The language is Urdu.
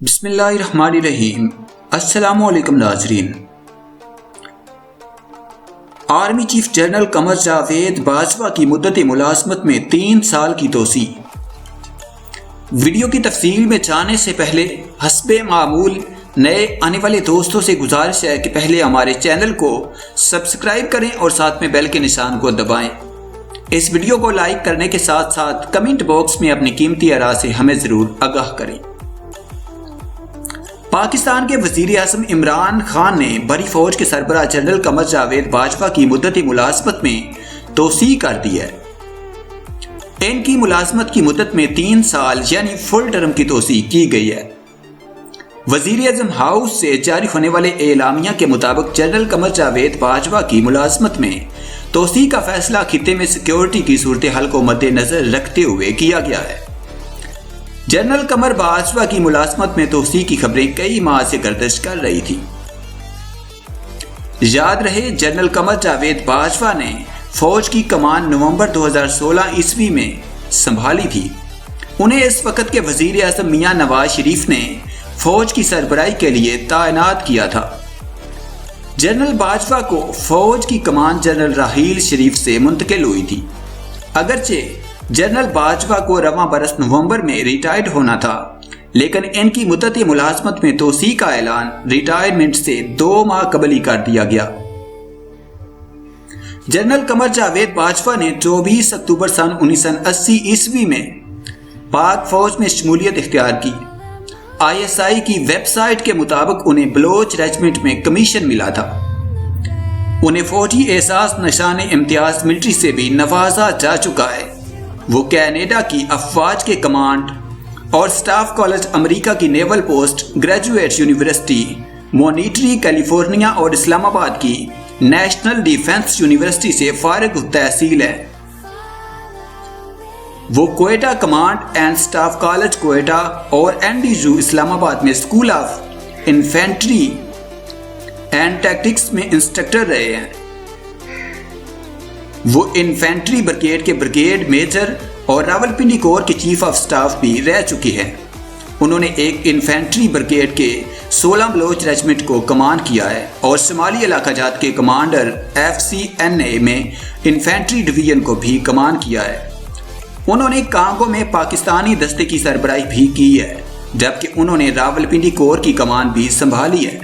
بسم اللہ الرحمن الرحیم۔ السلام علیکم ناظرین۔ Army chief general Qamar Javed Bajwa کی مدت ملازمت میں 3 سال کی توسیع۔ ویڈیو کی تفصیل میں جانے سے پہلے حسب معمول نئے آنے والے دوستوں سے گزارش ہے کہ پہلے ہمارے چینل کو سبسکرائب کریں اور ساتھ میں بیل کے نشان کو دبائیں۔ اس ویڈیو کو لائک کرنے کے ساتھ ساتھ کمنٹ باکس میں اپنی قیمتی آراء سے ہمیں ضرور آگاہ کریں۔ پاکستان کے وزیر اعظم عمران خان نے بڑی فوج کے سربراہ جنرل قمر جاوید باجوہ کی مدت ملازمت میں توسیع کر دی ہے۔ ان کی ملازمت کی مدت میں 3 سال یعنی فل ٹرم کی توسیع کی گئی ہے۔ وزیر اعظم ہاؤس سے جاری ہونے والے اعلامیہ کے مطابق جنرل قمر جاوید باجوہ کی ملازمت میں توسیع کا فیصلہ خطے میں سیکیورٹی کی صورتحال کو مد نظر رکھتے ہوئے کیا گیا ہے۔ جنرل قمر باجوہ کی ملازمت میں توسیع کی خبریں کئی ماہ سے گردش کر رہی تھی۔ یاد رہے جنرل قمر جاوید باجوہ نے فوج کی کمان نومبر 2016 عیسوی میں سنبھالی تھی۔ انہیں اس وقت کے وزیر اعظم میاں نواز شریف نے فوج کی سربراہی کے لیے تعینات کیا تھا۔ جنرل باجوہ کو فوج کی کمان جنرل راحیل شریف سے منتقل ہوئی تھی۔ اگرچہ جنرل باجوہ کو رواں برس نومبر میں ریٹائرڈ ہونا تھا، لیکن ان کی مدت ملازمت میں توسیع کا اعلان ریٹائرمنٹ سے 2 ماہ قبل ہی کر دیا گیا۔ جنرل قمر جاوید باجوہ نے 24 اکتوبر سن 1980 عیسوی میں پاک فوج میں شمولیت اختیار کی۔ ISI کی ویب سائٹ کے مطابق انہیں بلوچ ریجمنٹ میں کمیشن ملا تھا۔ انہیں فوجی اعزاز نشان امتیاز ملٹری سے بھی نوازا جا چکا ہے۔ وہ کینیڈا کی افواج کے کمانڈ اور سٹاف کالج، امریکہ کی نیول post graduate university monetary California اور اسلام آباد کی نیشنل ڈیفنس یونیورسٹی سے فارغ التحصیل ہے۔ وہ Quetta command and staff college Quetta اور NDU اسلام آباد میں school of infantry and tactics میں انسٹرکٹر رہے ہیں۔ وہ انفینٹری بریگیڈ کے بریگیڈ میجر اور راولپنڈی کور کے چیف آف سٹاف بھی رہ چکی ہیں۔ انہوں نے ایک انفینٹری بریگیڈ کے 16 بلوچ ریجمنٹ کو کمان کیا ہے اور شمالی علاقہ جات کے کمانڈر FCNA میں انفینٹری ڈویژن کو بھی کمان کیا ہے۔ انہوں نے کانگو میں پاکستانی دستے کی سربراہی بھی کی ہے، جبکہ انہوں نے راولپنڈی کور کی کمان بھی سنبھالی ہے۔